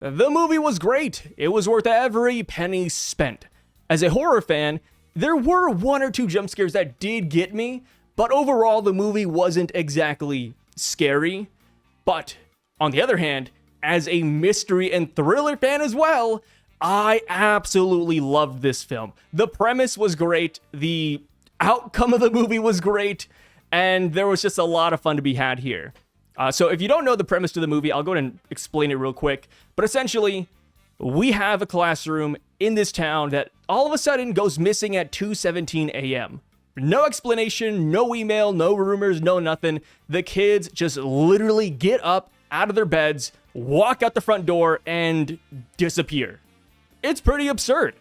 The movie was great. It was worth every penny spent. As a horror fan, there were one or two jump scares that did get me, but overall the movie wasn't exactly scary. But on the other hand, as a mystery and thriller fan as well, I absolutely loved this film. The premise was great, the outcome of the movie was great, and there was just a lot of fun to be had here. So if you don't know the premise to the movie, I'll go ahead and explain it real quick. But essentially, we have a classroom in this town that all of a sudden goes missing at 2:17 a.m. No explanation, no email, no rumors, no nothing. The kids just literally get up out of their beds, walk out the front door, and disappear. It's pretty absurd.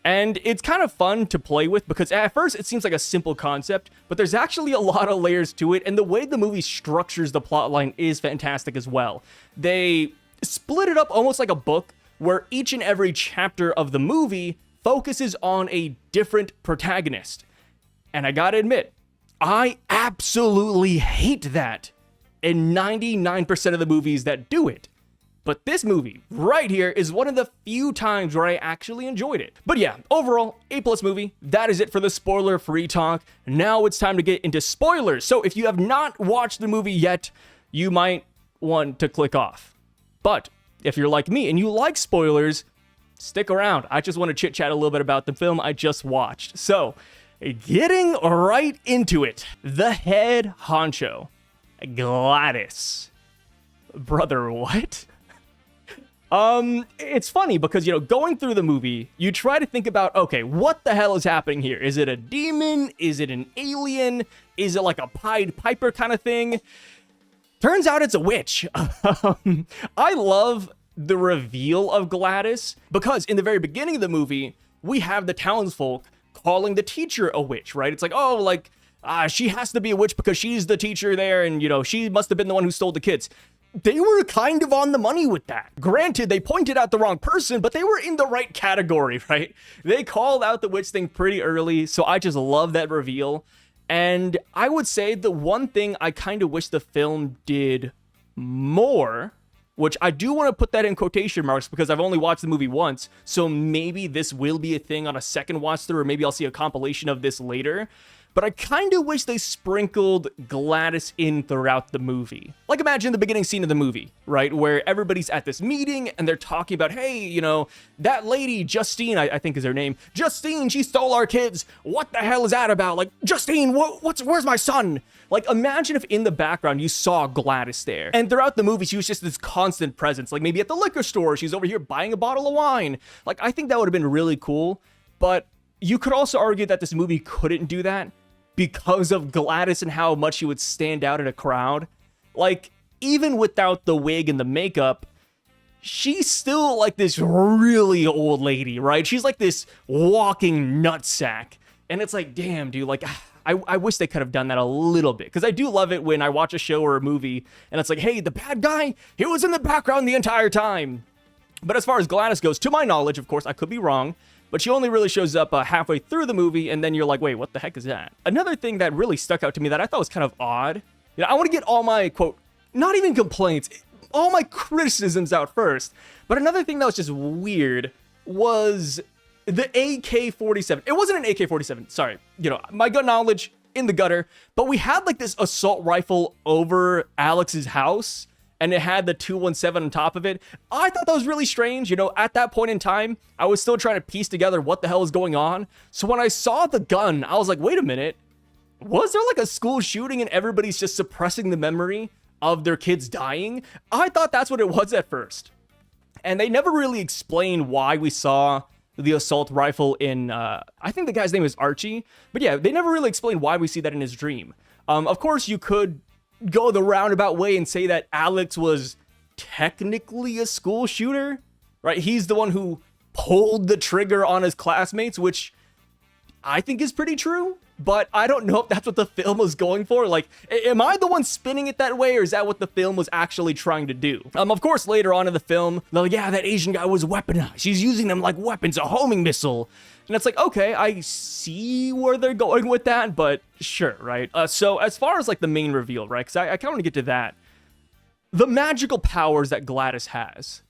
And it's kind of fun to play with because at first it seems like a simple concept, but there's actually a lot of layers to it, and the way the movie structures the plotline is fantastic as well. They split it up almost like a book, where each and every chapter of the movie focuses on a different protagonist. And I gotta admit, I absolutely hate that in 99% of the movies that do it. But this movie right here is one of the few times where I actually enjoyed it. But yeah, overall, A+ movie. That is it for the spoiler-free talk. Now it's time to get into spoilers. So if you have not watched the movie yet, you might want to click off. But if you're like me and you like spoilers, stick around. I just want to chit-chat a little bit about the film I just watched. So, getting right into it. The head honcho, Gladys. Brother, what? It's funny because, going through the movie, you try to think about, okay, what the hell is happening here? Is it a demon? Is it an alien? Is it like a Pied Piper kind of thing? Turns out it's a witch. I love the reveal of Gladys because in the very beginning of the movie, we have the townsfolk calling the teacher a witch, right? It's like, oh, she has to be a witch because she's the teacher there and, she must have been the one who stole the kids. They were kind of on the money with that. Granted, they pointed out the wrong person, but they were in the right category, right? They called out the witch thing pretty early, so I just love that reveal. And I would say the one thing I kind of wish the film did more, which I do want to put that in quotation marks because I've only watched the movie once, so maybe this will be a thing on a second watch through, or maybe I'll see a compilation of this later. But I kind of wish they sprinkled Gladys in throughout the movie. Like imagine the beginning scene of the movie, right? Where everybody's at this meeting and they're talking about, hey, that lady, Justine, I think is her name. Justine, she stole our kids. What the hell is that about? Like, Justine, where's my son? Like, imagine if in the background you saw Gladys there. And throughout the movie, she was just this constant presence. Like maybe at the liquor store, she's over here buying a bottle of wine. Like, I think that would have been really cool. But you could also argue that this movie couldn't do that because of Gladys and how much she would stand out in a crowd. Like, even without the wig and the makeup, she's still like this really old lady, right? She's like this walking nutsack. And it's like, damn, dude, like, I wish they could have done that a little bit. Because I do love it when I watch a show or a movie, and it's like, hey, the bad guy, he was in the background the entire time. But as far as Gladys goes, to my knowledge, of course, I could be wrong, but she only really shows up halfway through the movie, and then you're like, wait, what the heck is that? Another thing that really stuck out to me that I thought was kind of odd, I want to get all my, quote, not even complaints, all my criticisms out first, but another thing that was just weird was the AK-47. It wasn't an AK-47, sorry. My gun knowledge in the gutter, but we had like this assault rifle over Alex's house, and it had the 217 on top of it. I thought that was really strange. At that point in time, I was still trying to piece together what the hell was going on. So when I saw the gun, I was like, wait a minute. Was there like a school shooting and everybody's just suppressing the memory of their kids dying? I thought that's what it was at first. And they never really explained why we saw the assault rifle in, I think the guy's name is Archie. But yeah, they never really explained why we see that in his dream. Of course, you could go the roundabout way and say that Alex was technically a school shooter, right? He's the one who pulled the trigger on his classmates, which I think is pretty true, but I don't know if that's what the film was going for. Like, am I the one spinning it that way, or is that what the film was actually trying to do? Of course, later on in the film, they're like, yeah, that Asian guy was weaponized. She's using them like weapons, a homing missile. And it's like, okay, I see where they're going with that, but sure, right? So as far as like the main reveal, right? Because I kind of want to get to that. The magical powers that Gladys has.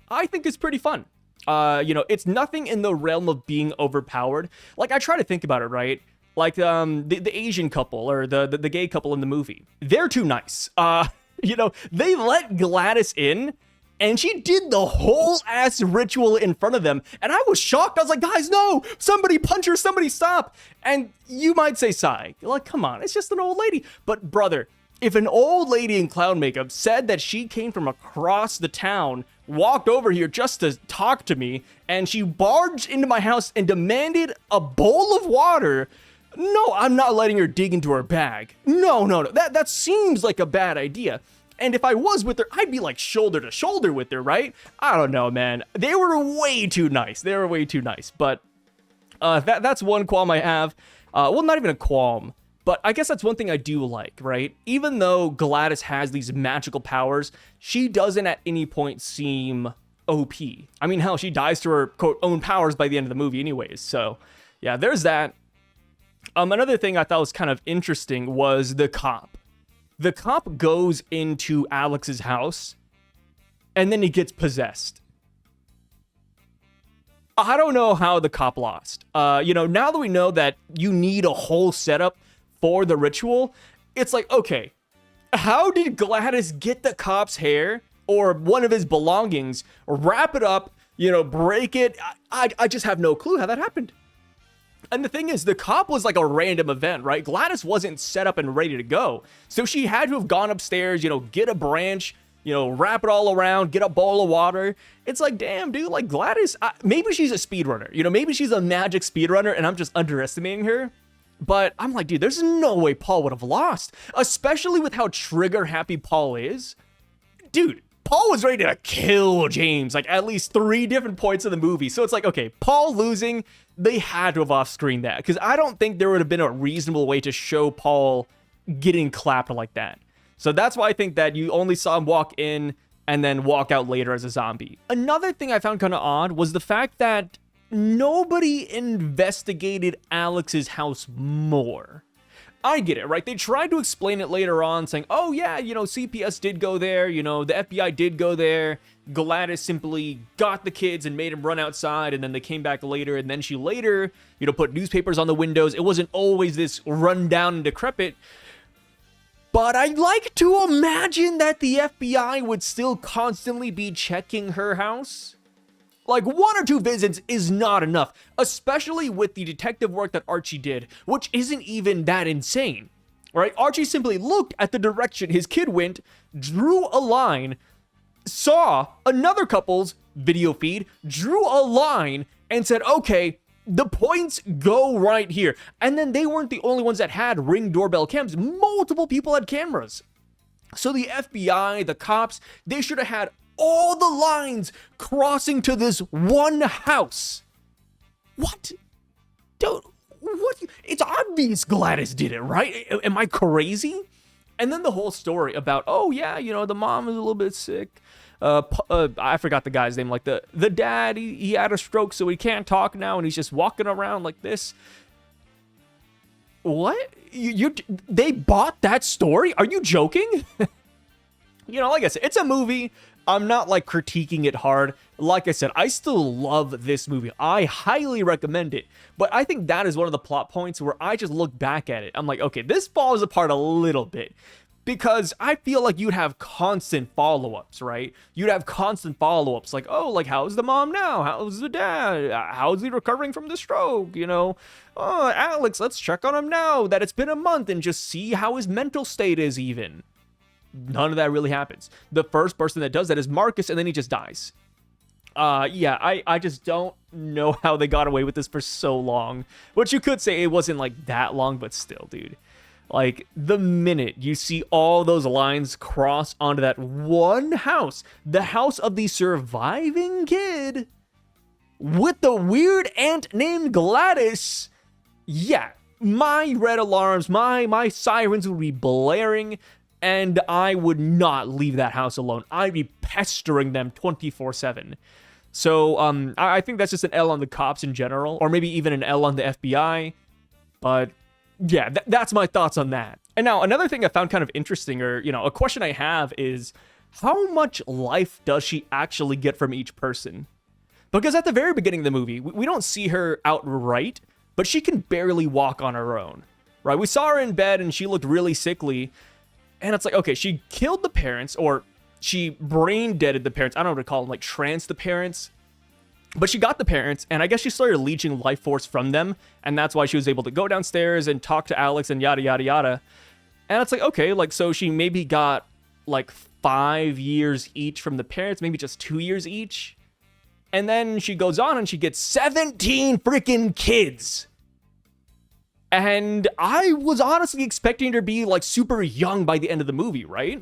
I think is pretty fun. It's nothing in the realm of being overpowered. Like, I try to think about it, right? Like, the Asian couple or the gay couple in the movie. They're too nice. They let Gladys in, and she did the whole ass ritual in front of them. And I was shocked. I was like, guys, no, somebody punch her, somebody stop. And you might say, Sai, like, come on, it's just an old lady. But brother, if an old lady in clown makeup said that she came from across the town, walked over here just to talk to me, and she barged into my house and demanded a bowl of water, no, I'm not letting her dig into her bag. No. That seems like a bad idea. And if I was with her, I'd be like shoulder to shoulder with her, right? I don't know, man. They were way too nice. But that's one qualm I have. Well, not even a qualm, but I guess that's one thing I do like, right? Even though Gladys has these magical powers, she doesn't at any point seem OP. I mean, hell, she dies to her, quote, own powers by the end of the movie anyways. So, yeah, there's that. Another thing I thought was kind of interesting was the cop. The cop goes into Alex's house, and then he gets possessed. I don't know how the cop lost. Now that we know that you need a whole setup for the ritual, it's like, okay, how did Gladys get the cop's hair or one of his belongings, wrap it up, break it? I just have no clue how that happened. And the thing is, the cop was like a random event, right? Gladys wasn't set up and ready to go. So she had to have gone upstairs, get a branch, wrap it all around, get a bowl of water. It's like, damn, dude, like Gladys, maybe she's a speedrunner. Maybe she's a magic speedrunner and I'm just underestimating her. But I'm like, dude, there's no way Paul would have lost, especially with how trigger happy Paul is. Dude, Paul was ready to kill James, like at least 3 different points of the movie. So it's like, okay, Paul losing, they had to have off-screened that because I don't think there would have been a reasonable way to show Paul getting clapped like that. So that's why I think that you only saw him walk in and then walk out later as a zombie. Another thing I found kind of odd was the fact that nobody investigated Alex's house more. I get it, right? They tried to explain it later on, saying, oh yeah, CPS did go there, the FBI did go there. Gladys simply got the kids and made them run outside, and then they came back later, and then she later, put newspapers on the windows. It wasn't always this run down and decrepit. But I'd like to imagine that the FBI would still constantly be checking her house. Like 1 or 2 visits is not enough, especially with the detective work that Archie did, which isn't even that insane, right? Archie simply looked at the direction his kid went, drew a line, saw another couple's video feed, drew a line, and said, okay, the points go right here. And then they weren't the only ones that had Ring doorbell cams. Multiple people had cameras. So the FBI, the cops, they should have had all the lines crossing to this one house. What? Dude, what? It's obvious Gladys did it, right? Am I crazy? And then the whole story about, oh yeah, the mom is a little bit sick. I forgot the guy's name. Like the dad, he had a stroke, so he can't talk now, and he's just walking around like this. What? They bought that story? Are you joking? Like I said, it's a movie. I'm not like critiquing it hard. Like I said, I still love this movie. I highly recommend it. But I think that is one of the plot points where I just look back at it. I'm like, okay, this falls apart a little bit. Because I feel like you'd have constant follow-ups, right? You'd have constant follow-ups like, oh, like, how's the mom now? How's the dad? How's he recovering from the stroke? Oh, Alex, let's check on him now that it's been a month and just see how his mental state is even. None of that really happens. The first person that does that is Marcus, and then he just dies. I just don't know how they got away with this for so long. Which you could say it wasn't like that long, but still, dude. Like, the minute you see all those lines cross onto that one house, the house of the surviving kid, with the weird aunt named Gladys, yeah, my red alarms, my sirens would be blaring, and I would not leave that house alone. I'd be pestering them 24/7. So I think that's just an L on the cops in general, or maybe even an L on the FBI. But yeah, that's my thoughts on that. And now another thing I found kind of interesting, or a question I have is, how much life does she actually get from each person? Because at the very beginning of the movie, we don't see her outright, but she can barely walk on her own, right? We saw her in bed and she looked really sickly. And it's like, okay, she killed the parents, or she brain deaded the parents. I don't know what to call them, like trance the parents. But she got the parents, and I guess she started leeching life force from them. And that's why she was able to go downstairs and talk to Alex and yada, yada, yada. And it's like, okay, like, so she maybe got like 5 years each from the parents, maybe just 2 years each. And then she goes on and she gets 17 freaking kids. And I was honestly expecting her to be like super young by the end of the movie, right?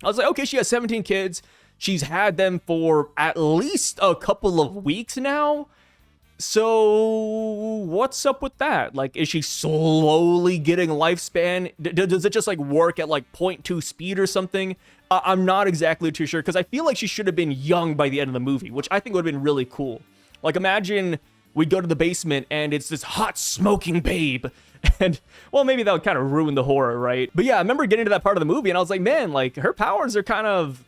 I was like, okay, she has 17 kids. She's had them for at least a couple of weeks now. So what's up with that? Like, is she slowly getting lifespan? Does it just like work at like 0.2 speed or something? I'm not exactly too sure, because I feel like she should have been young by the end of the movie, which I think would have been really cool. Like, imagine we go to the basement and it's this hot smoking babe. And, well, maybe that would kind of ruin the horror, right? But yeah, I remember getting to that part of the movie and I was like, man, like, her powers are kind of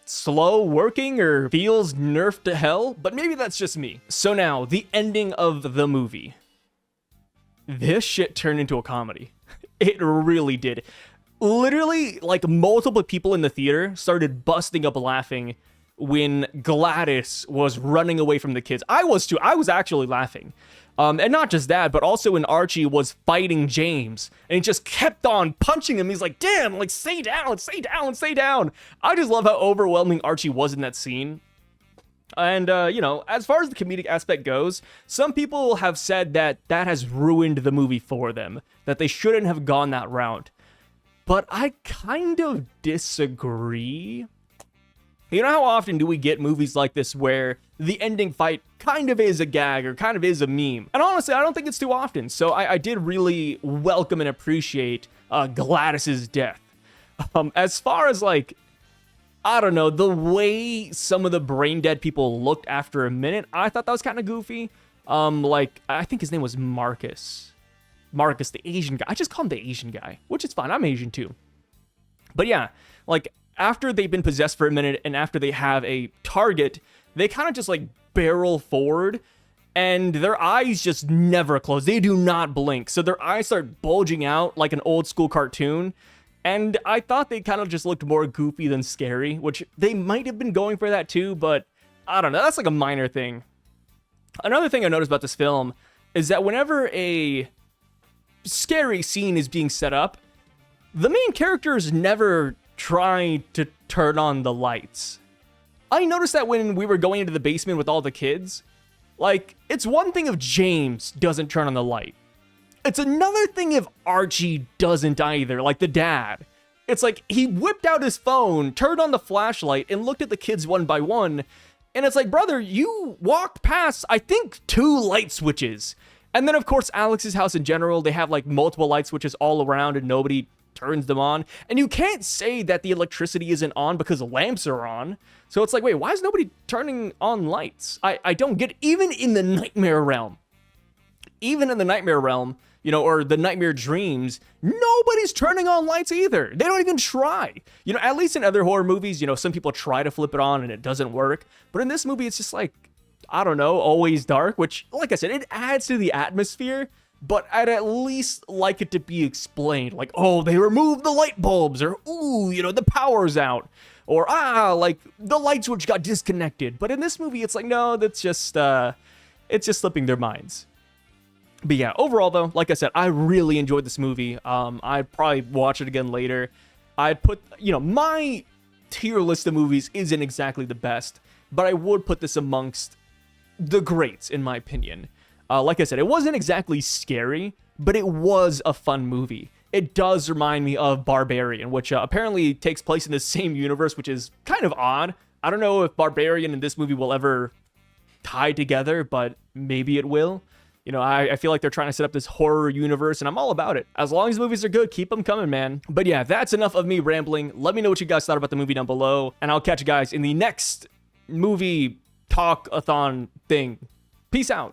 slow working or feels nerfed to hell, but maybe that's just me. So now, the ending of the movie. This shit turned into a comedy. It really did. Literally, like, multiple people in the theater started busting up laughing when Gladys was running away from the kids. I was too. I was actually laughing. And not just that, but also when Archie was fighting James and he just kept on punching him. He's like, damn, like, stay down, stay down, stay down. I just love how overwhelming Archie was in that scene. And, you know, as far as the comedic aspect goes, some people have said that that has ruined the movie for them, that they shouldn't have gone that route. But I kind of disagree. You know how often do we get movies like this where the ending fight kind of is a gag or kind of is a meme? And honestly, I don't think it's too often. So I did really welcome and appreciate Gladys's death. As far as, like, I don't know, the way some of the brain dead people looked after a minute, I thought that was kind of goofy. Like, I think his name was Marcus. Marcus, the Asian guy. I just call him the Asian guy, which is fine. I'm Asian too. But yeah, like, after they've been possessed for a minute and after they have a target, they kind of just like barrel forward and their eyes just never close. They do not blink. So their eyes start bulging out like an old school cartoon. And I thought they kind of just looked more goofy than scary, which they might have been going for that too, but I don't know. That's like a minor thing. Another thing I noticed about this film is that whenever a scary scene is being set up, the main characters never try to turn on the lights. I noticed that when we were going into the basement with all the kids, like, it's one thing if James doesn't turn on the light. It's another thing if Archie doesn't either, like the dad. It's like he whipped out his phone, turned on the flashlight, and looked at the kids one by one. And it's like, brother, you walked past, I think, 2 light switches. And then, of course, Alex's house in general, they have like multiple light switches all around and nobody turns them on. And you can't say that the electricity isn't on because the lamps are on. So it's like, wait, why is nobody turning on lights? I don't get it. Even in the nightmare realm. Even in the nightmare realm, you know, or the nightmare dreams, nobody's turning on lights either. They don't even try. You know, at least in other horror movies, you know, some people try to flip it on and it doesn't work. But in this movie, it's just like, I don't know, always dark, which, like I said, it adds to the atmosphere. But I'd at least like it to be explained. Like, oh, they removed the light bulbs. Or, ooh, you know, the power's out. Or, like, the light switch got disconnected. But in this movie, it's like, no, that's just, it's just slipping their minds. But yeah, overall, though, like I said, I really enjoyed this movie. I'd probably watch it again later. I'd put, you know, my tier list of movies isn't exactly the best. But I would put this amongst the greats, in my opinion. Like I said, it wasn't exactly scary, but it was a fun movie. It does remind me of Barbarian, which apparently takes place in the same universe, which is kind of odd. I don't know if Barbarian and this movie will ever tie together, but maybe it will. You know, I feel like they're trying to set up this horror universe, and I'm all about it. As long as movies are good, keep them coming, man. But yeah, that's enough of me rambling. Let me know what you guys thought about the movie down below, and I'll catch you guys in the next movie talk-a-thon thing. Peace out.